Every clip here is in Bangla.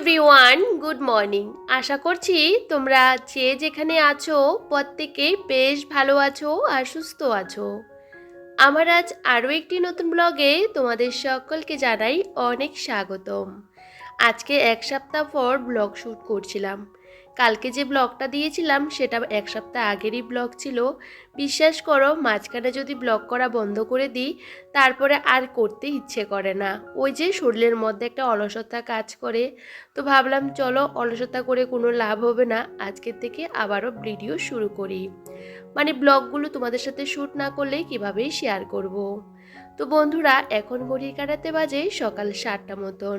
Everyone, good morning. আশা করছি তোমরা যে যেখানে আছো প্রত্যেকেই বেশ ভালো আছো আর সুস্থ আছো। আমার আজ আরও একটি নতুন ব্লগে তোমাদের সকলকে জানাই অনেক স্বাগতম। আজকে এক সপ্তাহ পর ব্লগ শ্যুট করছিলাম। কালকে যে ব্লগটা দিয়েছিলাম সেটা এক সপ্তাহ আগেরই ব্লগ ছিল। বিশ্বাস করো, মাঝখানে যদি ব্লগ করা বন্ধ করে দিই তারপরে আর করতে ইচ্ছে করে না। ওই যে শরীরের মধ্যে একটা অলসতা কাজ করে। তো ভাবলাম চলো, অলসতা করে কোনো লাভ হবে না, আজকের থেকে আবারও ভিডিও শুরু করি। মানে ব্লগগুলো তোমাদের সাথে শ্যুট না করলে কীভাবেই শেয়ার করব। তো বন্ধুরা, এখন ঘড়ির কাটাতে বাজে সকাল 7টা মতন।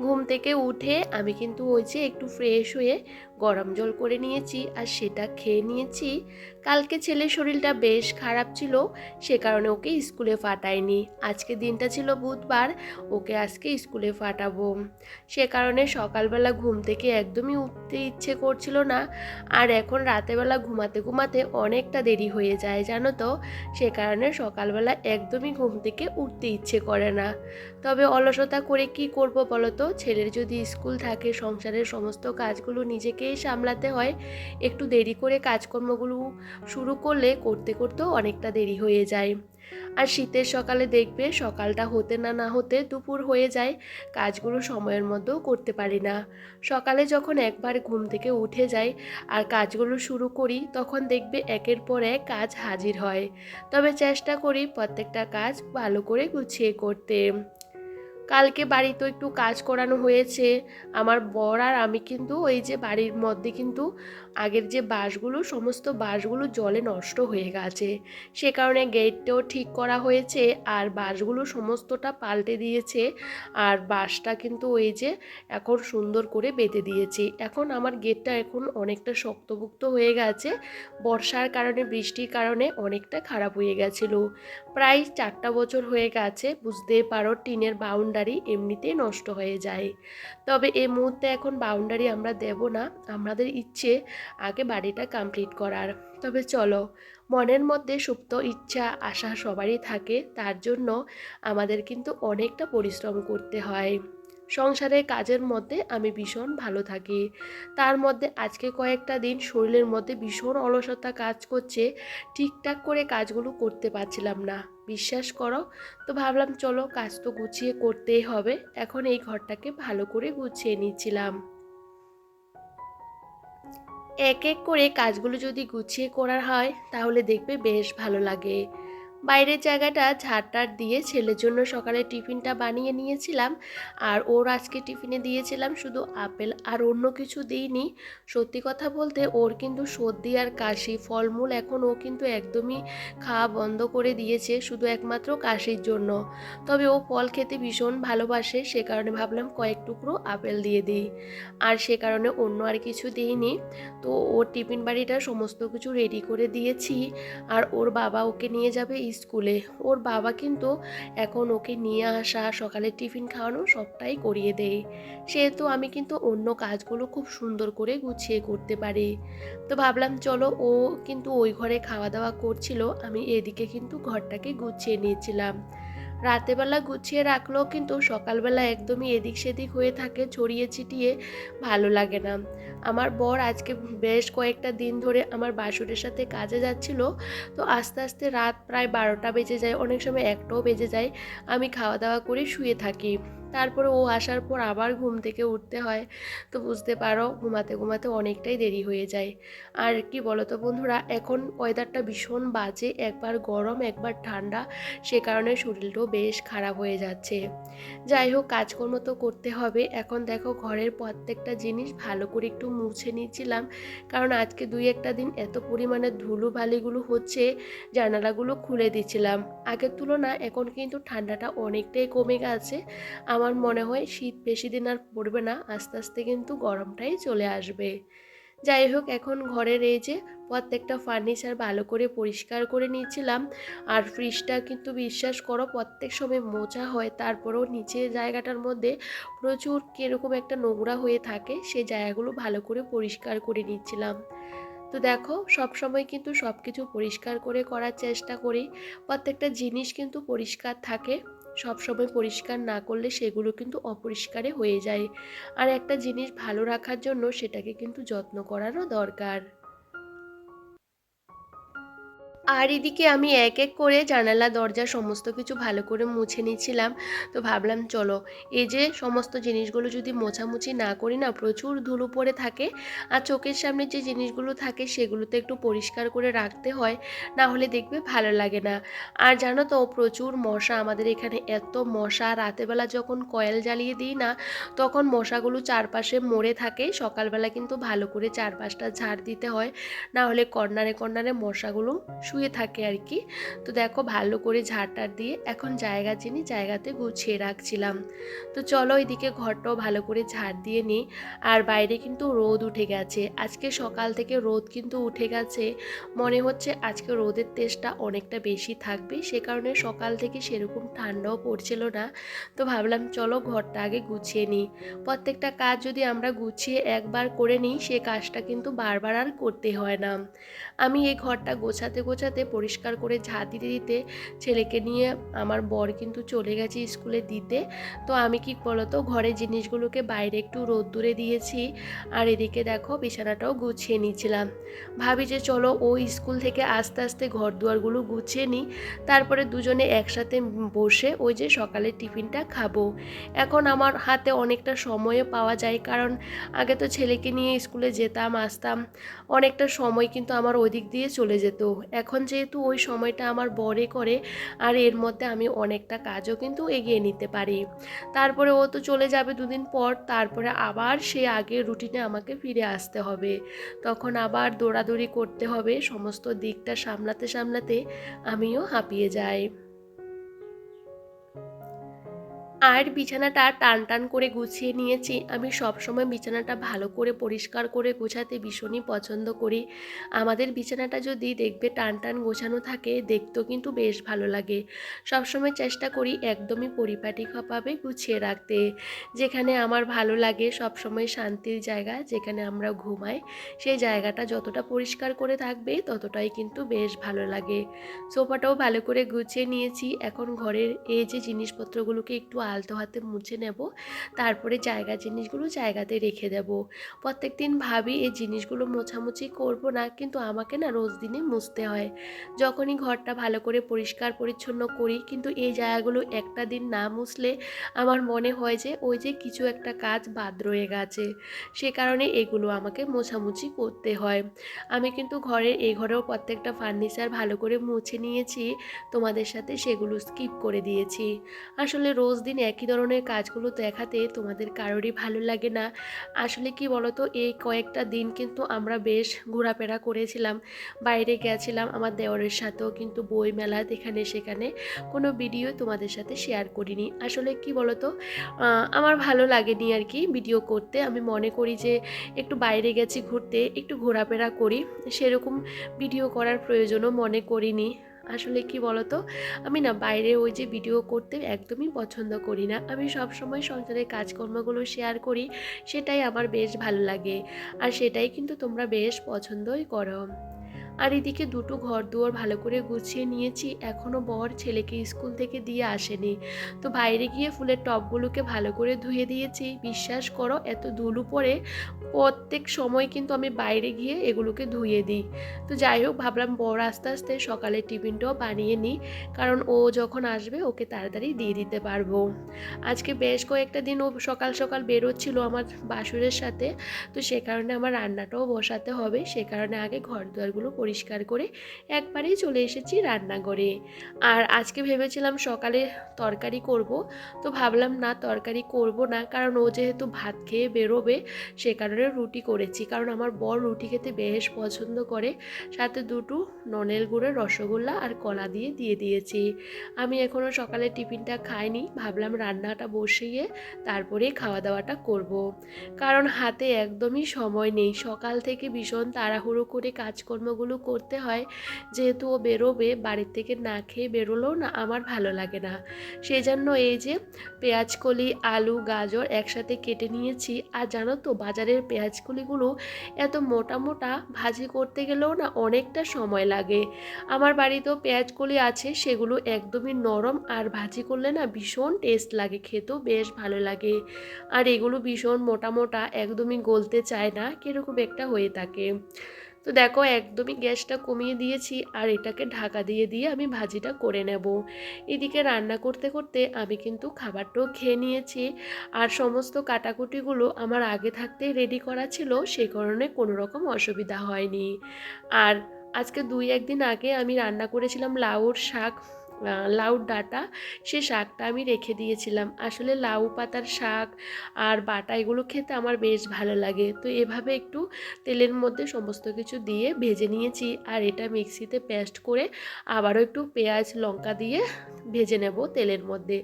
ঘুম থেকে উঠে আমি কিন্তু ওই যে একটু ফ্রেশ হয়ে গরম জল করে নিয়েছি আর সেটা খেয়ে নিয়েছি। কালকে ছেলের শরীরটা বেশ খারাপ ছিল, সে কারণে ওকে স্কুলে পাঠাইনি। আজকে দিনটা ছিল বুধবার, ওকে আজকে স্কুলে পাঠাবো। সে কারণে সকালবেলা ঘুম থেকে একদমই উঠতে ইচ্ছে করছিল না। আর এখন রাতেরবেলা ঘুমাতে ঘুমাতে অনেকটা দেরি হয়ে যায় জানো তো। সে কারণে সকালবেলা একদমই ঘুম থেকে উঠতে ইচ্ছে করে না। তবে অলসতা করে কি করব বলো তো, ছেলের যদি স্কুল থাকে, সংসারের সমস্ত কাজগুলো নিজেকেই সামলাতে হয়। একটু দেরি করে কাজকর্মগুলো শুরু করলে করতে করতেও অনেকটা দেরি হয়ে যায়। আর শীতের সকালে দেখবে সকালটা হতে না না হতে দুপুর হয়ে যায়, কাজগুলো সময়ের মধ্যেও করতে পারি না। সকালে যখন একবার ঘুম থেকে উঠে যাই আর কাজগুলো শুরু করি তখন দেখবে একের পর এক কাজ হাজির হয়। তবে চেষ্টা করি প্রত্যেকটা কাজ ভালো করে গুছিয়ে করতে। কালকে বাড়িতে একটু কাজ করানো হয়েছে। আমার বর আর আমি কিন্তু ওই যে বাড়ির মধ্যে কিন্তু আগের যে বাঁশগুলো, সমস্ত বাঁশগুলো জলে নষ্ট হয়ে গেছে, সে কারণে গেটটাও ঠিক করা হয়েছে আর বাঁশগুলো সমস্তটা পাল্টে দিয়েছে। আর বাঁশটা কিন্তু ওই যে এখন সুন্দর করে বেঁধে দিয়েছি। এখন আমার গেটটা এখন অনেকটা শক্তপোক্ত হয়ে গেছে, বর্ষার কারণে বৃষ্টির কারণে অনেকটা খারাপ হয়ে গেছিলো। প্রায় 4টা বছর হয়ে গেছে, বুঝতেই পারো টিনের বাউন্ডারি এমনিতেই নষ্ট হয়ে যায়। তবে এই মুহূর্তে এখন বাউন্ডারি আমরা দেব না, আমাদের ইচ্ছে আগে বাড়িটা কমপ্লিট করার। তবে চলো, মনের মধ্যে সুপ্ত ইচ্ছা আশা সবারই থাকে, তার জন্য আমাদের কিন্তু অনেকটা পরিশ্রম করতে হয়। সংসারের কাজের মধ্যে আমি ভীষণ ভালো থাকি, তার মধ্যে আজকে কয়েকটা দিন শরীরের মধ্যে ভীষণ অলসতা কাজ করছে, ঠিকঠাক করে কাজগুলো করতে পারছিলাম না, বিশ্বাস করো। তো ভাবলাম চলো, কাজ তো গুছিয়ে করতেই হবে। এখন এই ঘরটাকে ভালো করে গুছিয়ে নিচ্ছিলাম। এক এক করে কাজগুলো যদি গুছিয়ে করা হয় তাহলে দেখবে বেশ ভালো লাগে। বাইরের জায়গাটা ঝাড়টার দিয়ে ছেলের জন্য সকালে টিফিনটা বানিয়ে নিয়েছিলাম। আর ওর আজকে টিফিনে দিয়েছিলাম শুধু আপেল, আর অন্য কিছু দিইনি। সত্যি কথা বলতে ওর কিন্তু সর্দি আর কাশি, ফলমূল এখন ও কিন্তু একদমই খাওয়া বন্ধ করে দিয়েছে, শুধু একমাত্র কাশির জন্য। তবে ও ফল খেতে ভীষণ ভালোবাসে, সে কারণে ভাবলাম কয়েক টুকরো আপেল দিয়ে দিই। আর সে কারণে অন্য আর কিছু দিইনি। তো ওর টিফিন বাড়িটা সমস্ত কিছু রেডি করে দিয়েছি। আর ওর বাবা ওকে নিয়ে যাবে স্কুলে। ওর বাবা কিন্তু এখন ওকে নিয়ে আসা, সকালে টিফিন খাওয়ানো সবটাই করিয়ে দেয়, সেহেতু আমি কিন্তু অন্য কাজগুলো খুব সুন্দর করে গুছিয়ে করতে পারি। তো ভাবলাম চলো, ও কিন্তু ওই ঘরে খাওয়া দাওয়া করছিল, আমি এদিকে কিন্তু ঘরটাকে গুছিয়ে নিয়েছিলাম। রাতেবেলা গুছিয়ে রাখলেও কিন্তু সকালবেলা একদমই এদিক সেদিক হয়ে থাকে, ছড়িয়ে ছিটিয়ে, ভালো লাগে না। আমার বর আজকে বেশ কয়েকটা দিন ধরে আমার বাসুরের সাথে কাজে যাচ্ছিল। তো আস্তে আস্তে রাত প্রায় 12টা বেজে যায়, অনেক সময় 1টাও বেজে যায়। আমি খাওয়া দাওয়া করে শুয়ে থাকি, তারপরে ও আসার পর আবার ঘুম থেকে উঠতে হয়। তো বুঝতে পারো, ঘুমাতে ঘুমাতে অনেকটাই দেরি হয়ে যায়। আর কি বলো তো বন্ধুরা, এখন ওয়েদারটা ভীষণ বাজে, একবার গরম একবার ঠান্ডা, সে কারণে শরীরটাও বেশ খারাপ হয়ে যাচ্ছে। যাই হোক, কাজকর্ম তো করতে হবে। এখন দেখো, ঘরের প্রত্যেকটা জিনিস ভালো করে একটু মুছে নিচ্ছিলাম, কারণ আজকে 2-1টা দিন এত পরিমাণে ধুলো বালিগুলো হচ্ছে, জানালাগুলো খুলে দিচ্ছিলাম। আগের তুলনায় এখন কিন্তু ঠান্ডাটা অনেকটাই কমে গেছে। আমার মনে হয় শীত বেশি দিন আর পড়বে না, আস্তে আস্তে কিন্তু গরমটাই চলে আসবে। যাই হোক, এখন ঘরের এই যে প্রত্যেকটা ফার্নিচার ভালো করে পরিষ্কার করে নিয়েছিলাম। আর ফ্রিজটা কিন্তু বিশ্বাস করো প্রত্যেক সময় মোছা হয়, তারপরেও নিচের জায়গাটার মধ্যে প্রচুর কীরকম একটা নোংরা হয়ে থাকে, সেই জায়গাগুলো ভালো করে পরিষ্কার করে নিচ্ছিলাম। তো দেখো, সব সময় কিন্তু সব কিছু পরিষ্কার করে করার চেষ্টা করি, প্রত্যেকটা জিনিস কিন্তু পরিষ্কার থাকে। সবসময় পরিষ্কার না করলে সেগুলো কিন্তু অপরিষ্কারে হয়ে যায়। আর একটা জিনিস ভালো রাখার জন্য সেটাকে কিন্তু যত্ন করারও দরকার। আর এদিকে আমি এক এক করে জানালা দরজা সমস্ত কিছু ভালো করে মুছে নিচ্ছিলাম। তো ভাবলাম চলো, এই যে সমস্ত জিনিসগুলো যদি মোছামুছি না করি না, প্রচুর ধুলো পড়ে থাকে। আর চোখের সামনে যে জিনিসগুলো থাকে সেগুলোতে একটু পরিষ্কার করে রাখতে হয়, না হলে দেখবে ভালো লাগে না। আর জানো তো, প্রচুর মশা আমাদের এখানে, এত মশা। রাতেবেলা যখন কয়েল জ্বালিয়ে দিই না, তখন মশাগুলো চারপাশে মরে থাকে। সকালবেলা কিন্তু ভালো করে চারপাশটা ঝাড় দিতে হয়, না হলে কর্নারে কর্নারে মশাগুলো শুয়ে থাকে আর কি। তো দেখো, ভালো করে ঝাড়টার দিয়ে এখন জায়গা চিনি জায়গাতে গুছিয়ে রাখছিলাম। তো চলো, এদিকে ঘরটাও ভালো করে ঝাড় দিয়ে নিই। আর বাইরে কিন্তু রোদ উঠে গেছে, আজকে সকাল থেকে রোদ কিন্তু উঠে গেছে। মনে হচ্ছে আজকে রোদের তেজটা অনেকটা বেশি থাকবে, সে কারণে সকাল থেকে সেরকম ঠান্ডাও পড়ছিল না। তো ভাবলাম চলো ঘরটা আগে গুছিয়ে নিই। প্রত্যেকটা কাজ যদি আমরা গুছিয়ে একবার করে নিই, সে কাজটা কিন্তু বারবার আর করতে হয় না। আমি এই ঘরটা গোছাতে গোছাতে পরিষ্কার করে ঝাড় দিতে দিতে ছেলেকে নিয়ে আমার বর কিন্তু চলে গেছে স্কুলে দিতে। তো আমি কি বলতো, ঘরের জিনিসগুলোকে বাইরে একটু রোদ্দুরে দিয়েছি। আর এদিকে দেখো বিছানাটাও গুছিয়ে নিয়েছিলাম। ভাবি যে চলো ও স্কুল থেকে আস্তে আস্তে ঘর দুয়ারগুলো গুছিয়ে নিই, তারপরে দুজনে একসাথে বসে ওই যে সকালের টিফিনটা খাবো। এখন আমার হাতে অনেকটা সময়ও পাওয়া যায়, কারণ আগে তো ছেলেকে নিয়ে স্কুলে যেতাম আসতাম, অনেকটা সময় কিন্তু আমার ওই দিক দিয়ে চলে যেত। এখন যেহেতু ওই সময়টা আমার বরে করে, আর এর মধ্যে আমি অনেকটা কাজও কিন্তু এগিয়ে নিতে পারি। তারপরে ও তো চলে যাবে দুদিন পর, তারপরে আবার সে আগের রুটিনে আমাকে ফিরে আসতে হবে। তখন আবার দৌড়াদৌড়ি করতে হবে, সমস্ত দিকটা সামলাতে সামলাতে আমিও হাঁপিয়ে যাই। আর বিছানাটা টান টান করে গুছিয়ে নিয়েছি। আমি সবসময় বিছানাটা ভালো করে পরিষ্কার করে গোছাতে ভীষণই পছন্দ করি। আমাদের বিছানাটা যদি দেখবে টান টান গোছানো থাকে, দেখতেও কিন্তু বেশ ভালো লাগে। সবসময় চেষ্টা করি একদমই পরিপাটিভাবে গুছিয়ে রাখতে। যেখানে আমার ভালো লাগে, সবসময় শান্তির জায়গা যেখানে আমরা ঘুমাই, সেই জায়গাটা যতটা পরিষ্কার করে থাকবে ততটাই কিন্তু বেশ ভালো লাগে। সোফাটাও ভালো করে গুছিয়ে নিয়েছি। এখন ঘরের এই যে জিনিসপত্রগুলোকে একটু আলতো হাতে মুছে নেব, তারপরে জায়গার জিনিসগুলো জায়গাতে রেখে দেব। প্রত্যেকদিন ভাবি এই জিনিসগুলো মোছামুছি করব না, কিন্তু আমাকে না রোজ দিনই মুছতে হয়। যখনই ঘরটা ভালো করে পরিষ্কার পরিচ্ছন্ন করি, কিন্তু এই জায়গাগুলো একটা দিন না মুছলে আমার মনে হয় যে ওই যে কিছু একটা কাজ বাদ রয়ে গেছে। সে কারণে এগুলো আমাকে মোছামুছি করতে হয়। আমি কিন্তু এই ঘরেও প্রত্যেকটা ফার্নিচার ভালো করে মুছে নিয়েছি, তোমাদের সাথে সেগুলো স্কিপ করে দিয়েছি। আসলে রোজ দিন একই ধরনের কাজগুলো দেখাতে তোমাদের কারোরই ভালো লাগে না। আসলে কি বলতো, এই কয়েকটা দিন কিন্তু আমরা বেশ ঘোরাফেরা করেছিলাম, বাইরে গেছিলাম আমার দেওরের সাথেও, কিন্তু বই মেলা এখানে সেখানে কোনো ভিডিও তোমাদের সাথে শেয়ার করিনি। আসলে কি বলতো, আমার ভালো লাগেনি আর কি ভিডিও করতে। আমি মনে করি যে একটু বাইরে গেছি ঘুরতে, একটু ঘোরাফেরা করি, সেরকম ভিডিও করার প্রয়োজনও মনে করিনি। আসলে কি বলতো, আমি না বাইরে ওই যে ভিডিও করতে একদমই পছন্দ করি না। আমি সবসময় সংসারের কাজকর্মগুলো শেয়ার করি, সেটাই আমার বেশ ভালো লাগে। আর সেটাই কিন্তু তোমরা বেশ পছন্দই করো। আর এদিকে দুটো ঘর দুয়ার ভালো করে গুছিয়ে নিয়েছি, এখনও বর ছেলেকে স্কুল থেকে দিয়ে আসেনি। তো বাইরে গিয়ে ফুলের টবগুলোকে ভালো করে ধুয়ে দিয়েছি। বিশ্বাস করো, এত ধুলো পড়ে প্রত্যেক সময় কিন্তু আমি বাইরে গিয়ে এগুলোকে ধুয়ে দিই। তো যাই হোক, ভাবলাম বর আস্তে আস্তে সকালের টিফিনটাও বানিয়ে নিই, কারণ ও যখন আসবে ওকে তাড়াতাড়ি দিয়ে দিতে পারবো। আজকে বেশ কয়েকটা দিন ও সকাল সকাল বেরোচ্ছিল আমার বাসুরের সাথে, তো সে কারণে আমার রান্নাটাও বসাতে হবে। সে কারণে আগে ঘর দুয়ারগুলো পরিষ্কার করে একবারেই চলে এসেছি রান্নাঘরে। আর আজকে ভেবেছিলাম সকালে তরকারি করব, তো ভাবলাম না, তরকারি করব না, কারণ ও যেহেতু ভাত খেয়ে বেরোবে, সে কারণে রুটি করেছি। কারণ আমার বর রুটি খেতে বেশ পছন্দ করে। সাথে দুটো ননেল গুড়ের রসগোল্লা আর কলা দিয়ে দিয়েছি। আমি এখনও সকালে টিফিনটা খাইনি, ভাবলাম রান্নাটা বসিয়ে তারপরে খাওয়া দাওয়াটা করব। কারণ হাতে একদমই সময় নেই, সকাল থেকে ভীষণ তাড়াহুড়ো করে কাজকর্মগুলো কাজগুলো করতে হয়, যেহেতু ও বেরোবে, বাড়ির থেকে না খেয়ে বেরোলেও না আমার ভালো লাগে না। সেই জন্য এই যে পেঁয়াজকলি, আলু, গাজর একসাথে কেটে নিয়েছি। আর জানো তো বাজারের পেঁয়াজকলিগুলো এত মোটা মোটা, ভাজি করতে গেলেও না অনেকটা সময় লাগে। আমার বাড়িতেও পেঁয়াজকলি আছে, সেগুলো একদমই নরম, আর ভাজি করলে না ভীষণ টেস্ট লাগে, খেতেও বেশ ভালো লাগে। আর এগুলো ভীষণ মোটা মোটা, একদমই গলতে চায় না, কীরকম একটা হয়ে থাকে। তো দেখো একদমই গ্যাসটা কমিয়ে দিয়েছি, আর এটাকে ঢাকা দিয়ে দিয়ে আমি ভাজিটা করে নেব। এদিকে রান্না করতে করতে আমি কিন্তু খাবারটাও খেয়ে নিয়েছি। আর সমস্ত কাটাকুটিগুলো আমার আগে থাকতেই রেডি করা ছিল, সেই কারণে কোনো রকম অসুবিধা হয়নি। আর আজকে 2-1 দিন আগে আমি রান্না করেছিলাম লাউর শাক, লাউর ডাঁটা। সে শাকটা আমি রেখে দিয়েছিলাম। আসলে লাউ পাতার শাক আর বাটা এগুলো খেতে আমার বেশ ভালো লাগে। তো এভাবে একটু তেলের মধ্যে সমস্ত কিছু দিয়ে ভেজে নিয়েছি, আর এটা মিক্সিতে পেস্ট করে আবারও একটু পেঁয়াজ লঙ্কা দিয়ে ভেজে নেব তেলের মধ্যে।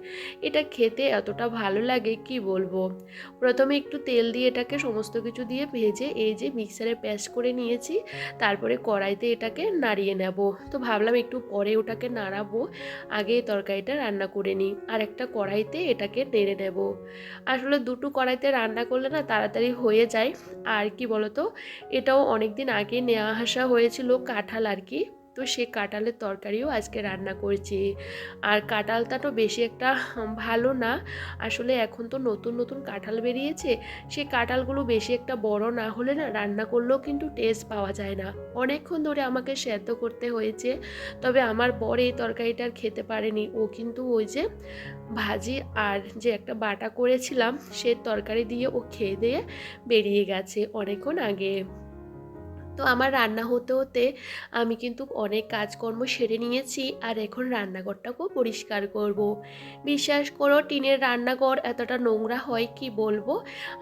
এটা খেতে এতটা ভালো লাগে কি বলবো। প্রথমে একটু তেল দিয়ে এটাকে সমস্ত কিছু দিয়ে ভেজে এই যে মিক্সারে পেস্ট করে নিয়েছি, তারপরে কড়াইতে এটাকে নাড়িয়ে নেব। তো ভাবলাম একটু পরে ওটাকে নাড়াবো, আগে তরকারিটা রান্না করে নিই। আর একটা কড়াইতে এটাকে নেড়ে নেব। আসলে দুটো কড়াইতে রান্না করলে না তাড়াতাড়ি হয়ে যায়। আর কি বলতো, এটাও অনেক দিন আগে নেওয়া আসা হয়েছিল কাঁঠাল আর কি। তো সে কাঁঠালের তরকারিও আজকে রান্না করছি। আর কাঁঠালটা তো বেশি একটা ভালো না। আসলে এখন তো নতুন নতুন কাঁঠাল বেরিয়েছে, সেই কাঁঠালগুলো বেশি একটা বড় না হলে না রান্না করলেও কিন্তু টেস্ট পাওয়া যায় না। অনেকক্ষণ ধরে আমাকে সেদ্ধ করতে হয়েছে। তবে আমার বর এই তরকারিটার খেতে পারেনি, ও কিন্তু ওই যে ভাজি আর যে একটা বাটা করেছিলাম সে তরকারি দিয়ে ও খেয়ে দিয়ে বেরিয়ে গেছে অনেকক্ষণ আগে। তো আমার রান্না হতে হতে আমি কিন্তু অনেক কাজকর্ম সেরে নিয়েছি, আর এখন রান্নাঘরটাকেও পরিষ্কার করব। বিশ্বাস করো টিনের রান্নাঘর এতটা নোংরা হয় কি বলবো।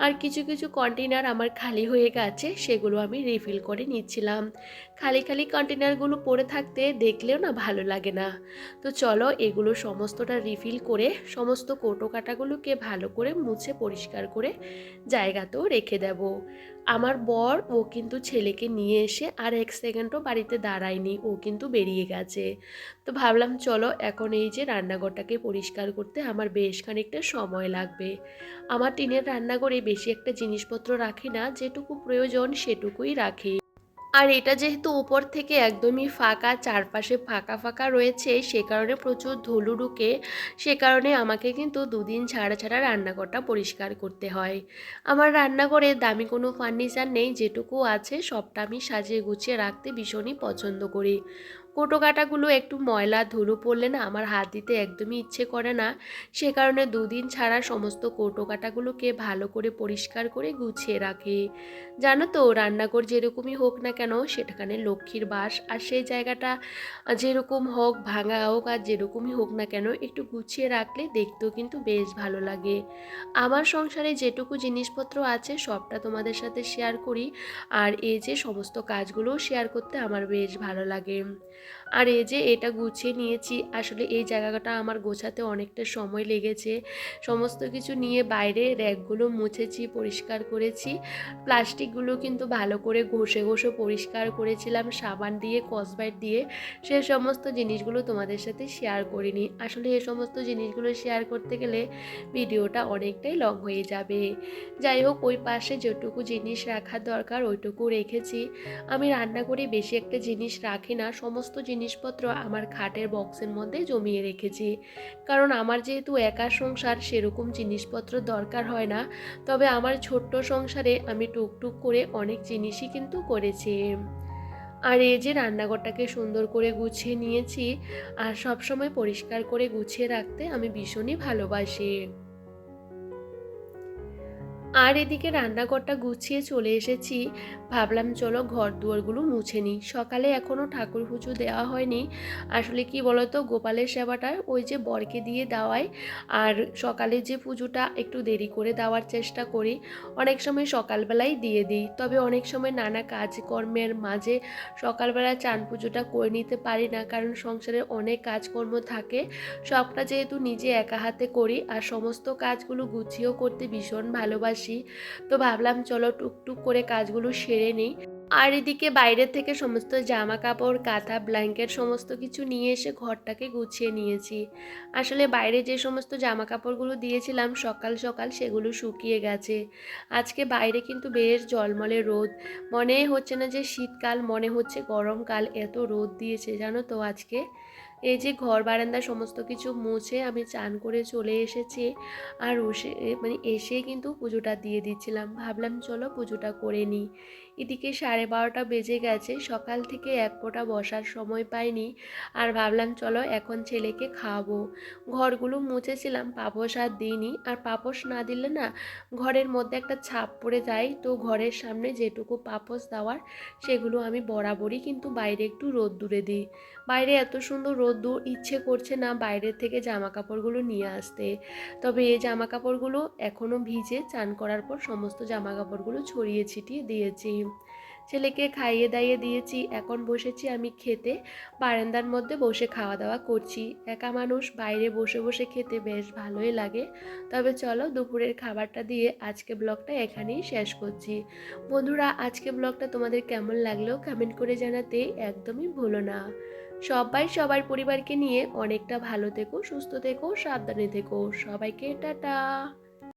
আর কিছু কিছু কন্টেনার আমার খালি হয়ে গেছে, সেগুলো আমি রিফিল করে নিচ্ছিলাম। খালি খালি কন্টেনারগুলো পড়ে থাকতে দেখলেও না ভালো লাগে না। তো চলো এগুলো সমস্তটা রিফিল করে সমস্ত কৌটো কাটাগুলোকে ভালো করে মুছে পরিষ্কার করে জায়গাতেও রেখে দেব। আমার বর ও কিন্তু ছেলেকে নিয়ে এসে আর 1 সেকেন্ডও বাড়িতে দাঁড়ায়নি, ও কিন্তু বেরিয়ে গেছে। তো ভাবলাম চলো এখন এই যে রান্নাঘরটাকে পরিষ্কার করতে আমার বেশ খানিকটা সময় লাগবে। আমার টিনের রান্নাঘরে বেশি একটা জিনিসপত্র রাখি না, যেটুকু প্রয়োজন সেটুকুই রাখি। আর এটা যেহেতু উপর থেকে একদমই ফাঁকা, চারপাশে ফাঁকা ফাঁকা রয়েছে, সে কারণে প্রচুর ধুলো ঢুকে। সে কারণে আমাকে কিন্তু 2 দিন ছাড়া ছাড়া রান্নাঘরটা পরিষ্কার করতে হয়। আমার রান্নাঘরে দামি কোনো ফার্নিচার নেই, যেটুকু আছে সবটা আমি সাজিয়ে গুছিয়ে রাখতে ভীষণই পছন্দ করি। কৌটো কাঁটাগুলো একটু ময়লা ধুলো পড়লে না আমার হাত দিতে একদমই ইচ্ছে করে না। সে কারণে 2 দিন ছাড়া সমস্ত কৌটো কাঁটাগুলোকে ভালো করে পরিষ্কার করে গুছিয়ে রাখি। জানো তো রান্নাঘর যেরকমই হোক না কেন সেখানে লক্ষ্মীর বাস, আর সেই জায়গাটা যেরকম হোক, ভাঙা হোক আর যেরকমই হোক না কেন, একটু গুছিয়ে রাখলে দেখতেও কিন্তু বেশ ভালো লাগে। আমার সংসারে যেটুকু জিনিসপত্র আছে সবটা তোমাদের সাথে শেয়ার করি, আর এই যে সমস্ত কাজগুলো শেয়ার করতে আমার বেশ ভালো লাগে। আর এই যে এটা গুছিয়ে নিয়েছি, আসলে এই জায়গাটা আমার গোছাতে অনেকটা সময় লেগেছে। সমস্ত কিছু নিয়ে বাইরে র্যাকগুলো মুছেছি, পরিষ্কার করেছি। প্লাস্টিকগুলো কিন্তু ভালো করে ঘষে ঘষে পরিষ্কার করেছিলাম সাবান দিয়ে, স্কচব্রাইট দিয়ে। সে সমস্ত জিনিসগুলো তোমাদের সাথে শেয়ার করিনি। আসলে এই সমস্ত জিনিসগুলো শেয়ার করতে গেলে ভিডিওটা অনেকটাই লং হয়ে যাবে। যাই হোক, ওই পাশে যেটুকু জিনিস রাখার দরকার ওইটুকু রেখেছি। আমি রান্না করে বেশি একটা জিনিস রাখি না, সমস্ত জিনিসপত্র আমার খাটের বক্সের মধ্যে জমিয়ে রেখেছি। কারণ আমার যেহেতু একা সংসার, সেরকম জিনিসপত্র দরকার হয় না। তবে আমার ছোট্ট সংসারে আমি টুকটুক করে অনেক জিনিসই কিন্তু করেছি। আর এই যে রান্নাঘরটাকে সুন্দর করে গুছিয়ে নিয়েছি, আর সবসময় পরিষ্কার করে গুছিয়ে রাখতে আমি ভীষণই ভালোবাসি। আর এদিকে রান্নাঘরটা গুছিয়ে চলে এসেছি। ভাবলাম চলো ঘর দুয়ারগুলো মুছে নিই। সকালে এখনও ঠাকুর পুজো দেওয়া হয়নি। আসলে কি বলতো, গোপালের সেবাটা ওই যে বরকে দিয়ে দেওয়াই। আর সকালে যে পুজোটা একটু দেরি করে দেওয়ার চেষ্টা করি। অনেক সময় সকালবেলাই দিয়ে দিই, তবে অনেক সময় নানা কাজকর্মের মাঝে সকালবেলা চান পুজোটা করে নিতে পারি না, কারণ সংসারে অনেক কাজকর্ম থাকে। সবটা যেহেতু নিজে একা হাতে করি, আর সমস্ত কাজগুলো গুছিয়েও করতে ভীষণ ভালোবাসি। তো ভাবলাম চলো টুকটুক করে কাজগুলো সেরে নিই। আর এদিকে বাইরের থেকে সমস্ত জামা কাপড় কাঁথা ব্ল্যাঙ্কেট সমস্ত কিছু নিয়ে এসে ঘরটাকে গুছিয়ে নিয়েছি। আসলে বাইরে যে সমস্ত জামা কাপড়গুলো দিয়েছিলাম সকাল সকাল সেগুলো শুকিয়ে গেছে। আজকে বাইরে কিন্তু বেশ ঝলমলে রোদ, মনে হচ্ছে না যে শীতকাল, মনে হচ্ছে গরমকাল, এত রোদ দিয়েছে জানো তো আজকে। এই যে ঘর বারান্দা সমস্ত কিছু মুছে আমি চান করে চলে এসেছি, আর এসে কিন্তু পুজোটা দিয়ে দিচ্ছিলাম, ভাবলাম চলো পুজোটা করে নিই। এদিকে 12:30 বেজে গেছে, সকাল থেকে এক ফোঁটা বসার সময় পাইনি, আর ভাবলাম চলো এখন ছেলেকে খাওয়াবো। ঘরগুলো মুছেছিলাম, পাপোশ আর দিইনি, আর পাপোশ না দিলে না ঘরের মধ্যে একটা ছাপ পড়ে যায়, তো ঘরের সামনে যেটুকু পাপোশ দেওয়ার সেগুলো আমি বরাবরই কিন্তু বাইরে একটু রোদ্দুরে দিই। বাইরে এত সুন্দর রোদ্দুর, ইচ্ছে করছে না বাইরের থেকে জামা কাপড়গুলো নিয়ে আসতে। তবে এই জামা কাপড়গুলো এখনও ভিজে, চান করার পর সমস্ত জামা কাপড়গুলো ছড়িয়ে ছিটিয়ে দিয়েছি। ছেলেকে খাইয়ে দাইয়ে দিয়েছি, এখন বসেছি আমি খেতে। বারান্দার মধ্যে বসে খাওয়া দাওয়া করছি, একা মানুষ, বাইরে বসে বসে খেতে বেশ ভালোই লাগে। তবে চলো দুপুরের খাবারটা দিয়ে আজকে ব্লগটা এখানেই শেষ করছি। বন্ধুরা, আজকে ব্লগটা তোমাদের কেমন লাগলো কমেন্ট করে জানাতে একদমই ভুলো না। সবাই সবার পরিবারকে নিয়ে অনেকটা ভালো থেকো, সুস্থ থেকো, সাবধানে থেকো। সবাইকে টাটা।